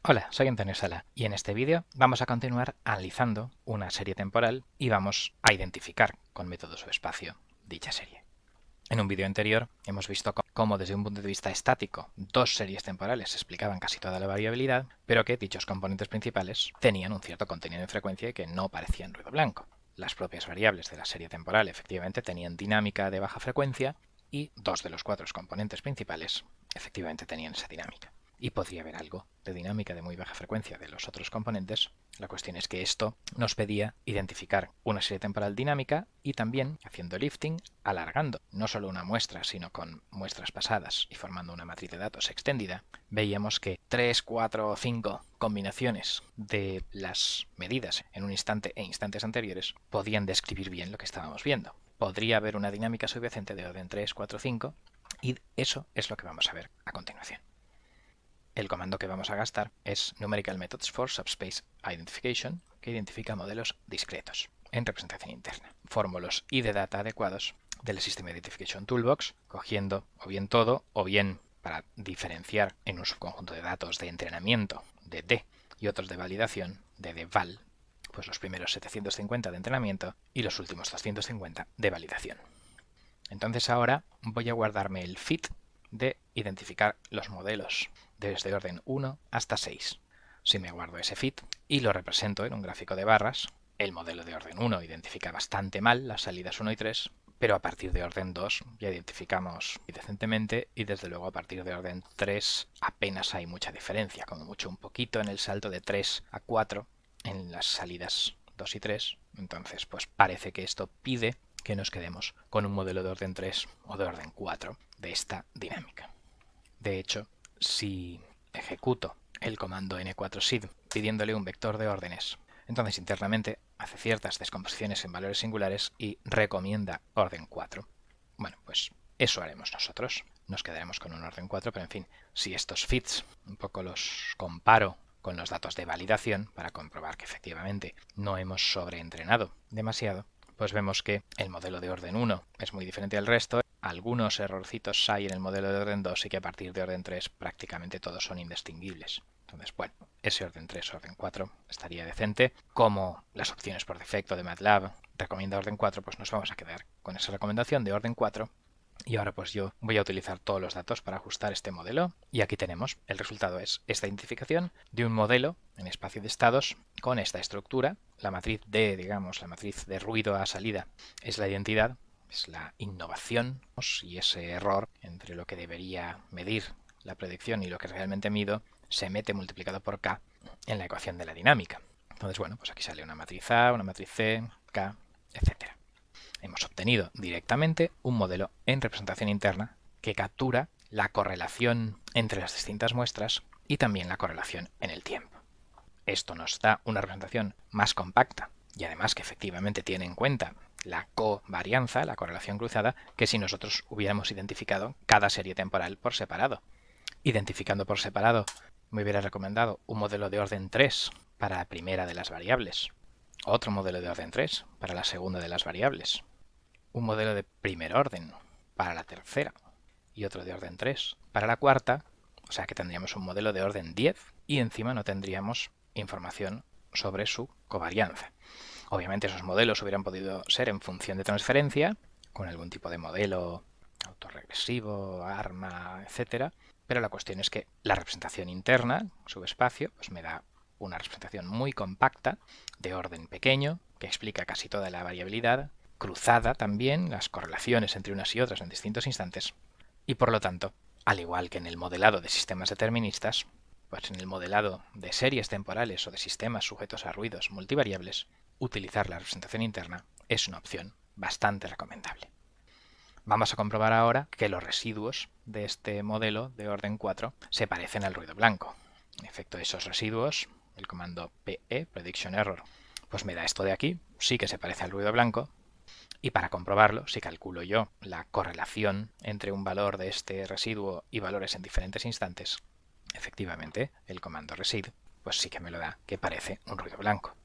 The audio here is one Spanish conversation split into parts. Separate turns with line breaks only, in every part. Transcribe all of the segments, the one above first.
Hola, soy Antonio Sala y en este vídeo vamos a continuar analizando una serie temporal y vamos a identificar con método subespacio dicha serie. En un vídeo anterior hemos visto cómo desde un punto de vista estático dos series temporales explicaban casi toda la variabilidad, pero que dichos componentes principales tenían un cierto contenido en frecuencia y que no parecían ruido blanco. Las propias variables de la serie temporal efectivamente tenían dinámica de baja frecuencia y dos de los cuatro componentes principales efectivamente tenían esa dinámica. Y podría haber algo de dinámica de muy baja frecuencia de los otros componentes. La cuestión es que esto nos pedía identificar una serie temporal dinámica y también, haciendo lifting, alargando no solo una muestra, sino con muestras pasadas y formando una matriz de datos extendida, veíamos que 3, 4 o 5 combinaciones de las medidas en un instante e instantes anteriores podían describir bien lo que estábamos viendo. Podría haber una dinámica subyacente de orden 3, 4, 5 y eso es lo que vamos a ver a continuación. El comando que vamos a gastar es Numerical Methods for Subspace Identification, que identifica modelos discretos en representación interna. Formo los ID data adecuados del System Identification Toolbox, cogiendo o bien todo o bien para diferenciar en un subconjunto de datos de entrenamiento de D y otros de validación de DVAL, pues los primeros 750 de entrenamiento y los últimos 250 de validación. Entonces ahora voy a guardarme el fit de identificar los modelos desde orden 1 hasta 6. Si me guardo ese fit y lo represento en un gráfico de barras, el modelo de orden 1 identifica bastante mal las salidas 1 y 3, pero a partir de orden 2 ya identificamos decentemente y desde luego a partir de orden 3 apenas hay mucha diferencia, como mucho un poquito en el salto de 3 a 4 en las salidas 2 y 3. Entonces pues parece que esto pide que nos quedemos con un modelo de orden 3 o de orden 4 de esta dinámica. De hecho, si ejecuto el comando n4sid pidiéndole un vector de órdenes, entonces internamente hace ciertas descomposiciones en valores singulares y recomienda orden 4. Bueno, pues eso haremos nosotros. Nos quedaremos con un orden 4, pero en fin, si estos fits un poco los comparo con los datos de validación para comprobar que efectivamente no hemos sobreentrenado demasiado, pues vemos que el modelo de orden 1 es muy diferente al resto. Algunos errorcitos hay en el modelo de orden 2 y que a partir de orden 3 prácticamente todos son indistinguibles. Entonces, bueno, ese orden 3 orden 4 estaría decente. Como las opciones por defecto de MATLAB recomienda orden 4, pues nos vamos a quedar con esa recomendación de orden 4. Y ahora pues yo voy a utilizar todos los datos para ajustar este modelo y aquí tenemos, el resultado es esta identificación de un modelo en espacio de estados con esta estructura. La matriz D, digamos, la matriz de ruido a salida es la identidad, es la innovación y ese error entre lo que debería medir la predicción y lo que realmente mido se mete multiplicado por K en la ecuación de la dinámica. Entonces, bueno, pues aquí sale una matriz A, una matriz C, K, etcétera. Hemos obtenido directamente un modelo en representación interna que captura la correlación entre las distintas muestras y también la correlación en el tiempo. Esto nos da una representación más compacta y además que efectivamente tiene en cuenta la covarianza, la correlación cruzada, que si nosotros hubiéramos identificado cada serie temporal por separado. Identificando por separado, me hubiera recomendado un modelo de orden 3 para la primera de las variables, otro modelo de orden 3 para la segunda de las variables, un modelo de primer orden para la tercera y otro de orden 3 para la cuarta, o sea que tendríamos un modelo de orden 10 y encima no tendríamos información sobre su covarianza. Obviamente esos modelos hubieran podido ser en función de transferencia, con algún tipo de modelo autorregresivo, ARMA, etcétera, pero la cuestión es que la representación interna, subespacio, pues me da una representación muy compacta, de orden pequeño, que explica casi toda la variabilidad, cruzada también, las correlaciones entre unas y otras en distintos instantes, y por lo tanto, al igual que en el modelado de sistemas deterministas, pues en el modelado de series temporales o de sistemas sujetos a ruidos multivariables, utilizar la representación interna es una opción bastante recomendable. Vamos a comprobar ahora que los residuos de este modelo de orden 4 se parecen al ruido blanco. En efecto, esos residuos, el comando PE, Prediction Error, pues me da esto de aquí, sí que se parece al ruido blanco, y para comprobarlo, si calculo yo la correlación entre un valor de este residuo y valores en diferentes instantes, efectivamente, el comando resid, pues sí que me lo da que parece un ruido blanco.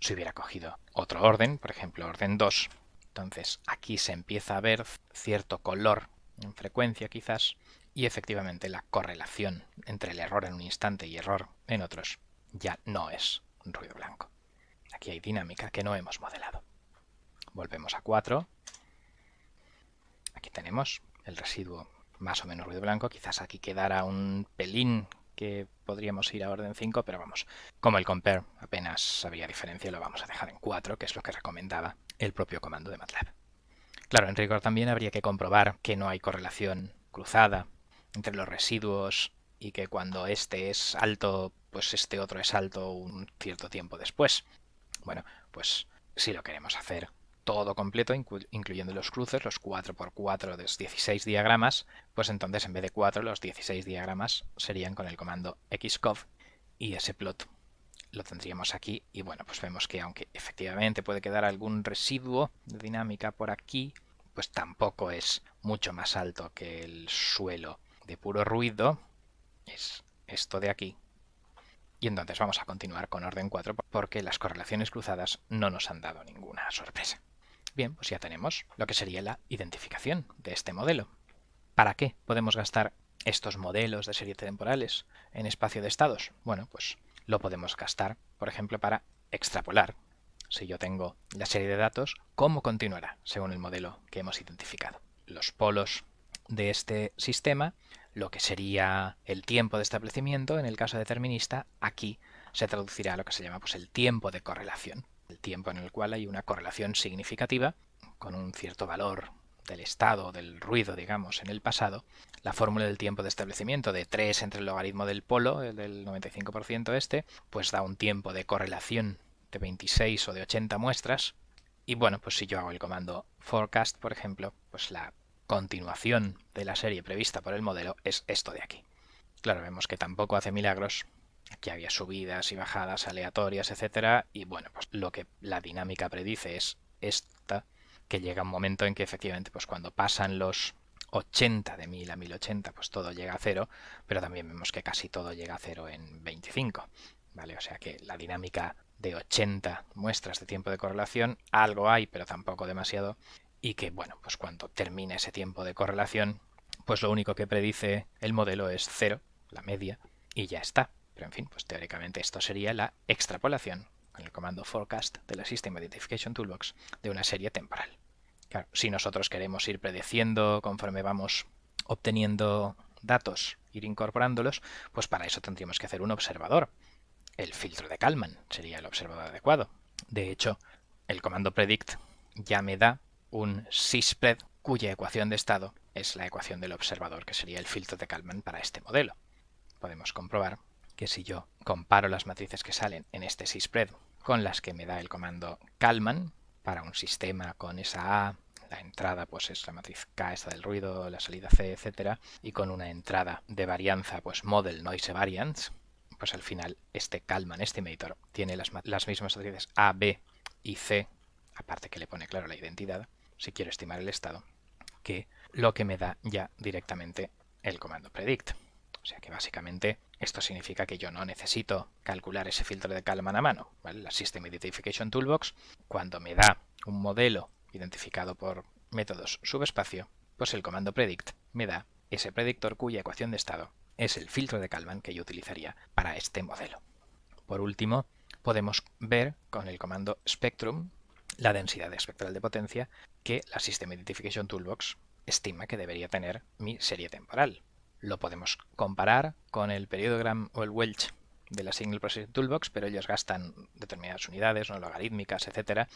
Si hubiera cogido otro orden, por ejemplo orden 2, entonces aquí se empieza a ver cierto color en frecuencia quizás y efectivamente la correlación entre el error en un instante y error en otros ya no es ruido blanco. Aquí hay dinámica que no hemos modelado. Volvemos a 4. Aquí tenemos el residuo más o menos ruido blanco. Quizás aquí quedara un pelín que podríamos ir a orden 5, pero vamos, como el compare apenas había diferencia, lo vamos a dejar en 4, que es lo que recomendaba el propio comando de MATLAB. Claro, en rigor también habría que comprobar que no hay correlación cruzada entre los residuos y que cuando este es alto, pues este otro es alto un cierto tiempo después. Bueno, pues si lo queremos hacer todo completo, incluyendo los cruces, los 4x4 de 16 diagramas, pues entonces en vez de 4, los 16 diagramas serían con el comando xcov y ese plot lo tendríamos aquí. Y bueno, pues vemos que aunque efectivamente puede quedar algún residuo de dinámica por aquí, pues tampoco es mucho más alto que el suelo de puro ruido. Es esto de aquí. Y entonces vamos a continuar con orden 4 porque las correlaciones cruzadas no nos han dado ninguna sorpresa. Bien, pues ya tenemos lo que sería la identificación de este modelo. ¿Para qué podemos gastar estos modelos de serie temporales en espacio de estados? Bueno, pues lo podemos gastar, por ejemplo, para extrapolar. Si yo tengo la serie de datos, ¿cómo continuará según el modelo que hemos identificado? Los polos de este sistema, lo que sería el tiempo de establecimiento, en el caso determinista, aquí se traducirá a lo que se llama pues, el tiempo de correlación, el tiempo en el cual hay una correlación significativa con un cierto valor del estado, del ruido, digamos, en el pasado. La fórmula del tiempo de establecimiento de 3 entre el logaritmo del polo, el del 95% este, pues da un tiempo de correlación de 26 o de 80 muestras. Y bueno, pues si yo hago el comando forecast, por ejemplo, pues la continuación de la serie prevista por el modelo es esto de aquí. Claro, vemos que tampoco hace milagros. Aquí había subidas y bajadas aleatorias, etcétera, y bueno, pues lo que la dinámica predice es esta, que llega un momento en que efectivamente pues cuando pasan los 80 de 1000 a 1080 pues todo llega a cero, pero también vemos que casi todo llega a cero en 25, ¿vale? O sea que la dinámica de 80 muestras de tiempo de correlación, algo hay, pero tampoco demasiado, y que bueno, pues cuando termine ese tiempo de correlación, pues lo único que predice el modelo es 0, la media, y ya está. Pero en fin, pues teóricamente esto sería la extrapolación con el comando forecast de la System Identification Toolbox de una serie temporal. Claro, si nosotros queremos ir predeciendo conforme vamos obteniendo datos, ir incorporándolos, pues para eso tendríamos que hacer un observador. El filtro de Kalman sería el observador adecuado. De hecho, el comando predict ya me da un syspread cuya ecuación de estado es la ecuación del observador, que sería el filtro de Kalman para este modelo. Podemos comprobar que si yo comparo las matrices que salen en este syspread con las que me da el comando Kalman para un sistema con esa A, la entrada pues es la matriz K, esta del ruido, la salida C, etcétera, y con una entrada de varianza pues model noise variance, pues al final este Kalman Estimator tiene las mismas matrices A, B y C, aparte que le pone claro la identidad, si quiero estimar el estado, que lo que me da ya directamente el comando predict. O sea que básicamente esto significa que yo no necesito calcular ese filtro de Kalman a mano, ¿vale? La System Identification Toolbox, cuando me da un modelo identificado por métodos subespacio, pues el comando predict me da ese predictor cuya ecuación de estado es el filtro de Kalman que yo utilizaría para este modelo. Por último, podemos ver con el comando spectrum la densidad espectral de potencia que la System Identification Toolbox estima que debería tener mi serie temporal. Lo podemos comparar con el periodogram o el Welch de la Signal Processing Toolbox, pero ellos gastan determinadas unidades, no logarítmicas, etcétera.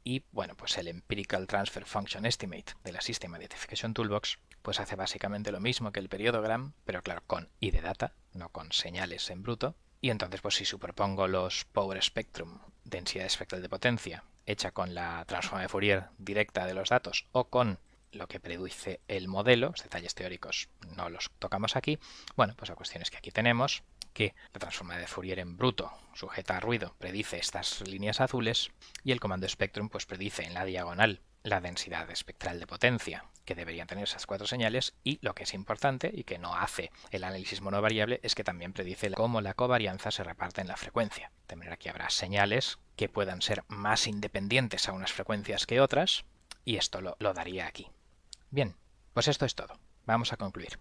Y bueno, pues el Empirical Transfer Function Estimate de la System Identification Toolbox pues hace básicamente lo mismo que el periodogram, pero claro, con ID data, no con señales en bruto. Y entonces pues si superpongo los Power Spectrum, densidad espectral de potencia, hecha con la transforma de Fourier directa de los datos o con lo que predice el modelo, los detalles teóricos no los tocamos aquí. Bueno, pues la cuestión es que aquí tenemos que la transforma de Fourier en bruto sujeta a ruido predice estas líneas azules y el comando spectrum pues predice en la diagonal la densidad espectral de potencia que deberían tener esas cuatro señales, y lo que es importante y que no hace el análisis monovariable es que también predice cómo la covarianza se reparte en la frecuencia. De manera que habrá señales que puedan ser más independientes a unas frecuencias que otras, y esto lo daría aquí. Bien, pues esto es todo. Vamos a concluir.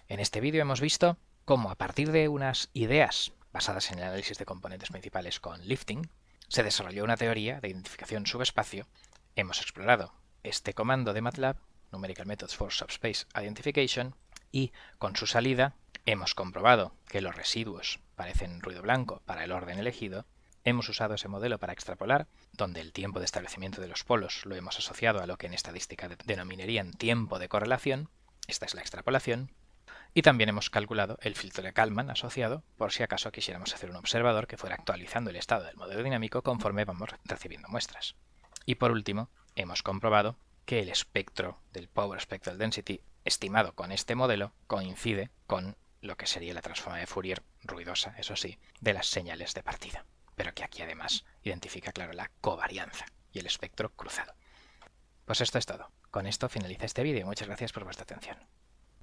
En este vídeo hemos visto cómo a partir de unas ideas basadas en el análisis de componentes principales con lifting, se desarrolló una teoría de identificación subespacio. Hemos explorado este comando de MATLAB, Numerical Methods for Subspace Identification, y con su salida hemos comprobado que los residuos parecen ruido blanco para el orden elegido. Hemos usado ese modelo para extrapolar, donde el tiempo de establecimiento de los polos lo hemos asociado a lo que en estadística denominarían tiempo de correlación. Esta es la extrapolación. Y también hemos calculado el filtro de Kalman asociado por si acaso quisiéramos hacer un observador que fuera actualizando el estado del modelo dinámico conforme vamos recibiendo muestras. Y por último, hemos comprobado que el espectro del Power Spectral Density estimado con este modelo coincide con lo que sería la transforma de Fourier ruidosa, eso sí, de las señales de partida, pero que aquí además identifica, claro, la covarianza y el espectro cruzado. Pues esto es todo. Con esto finaliza este vídeo. Muchas gracias por vuestra atención.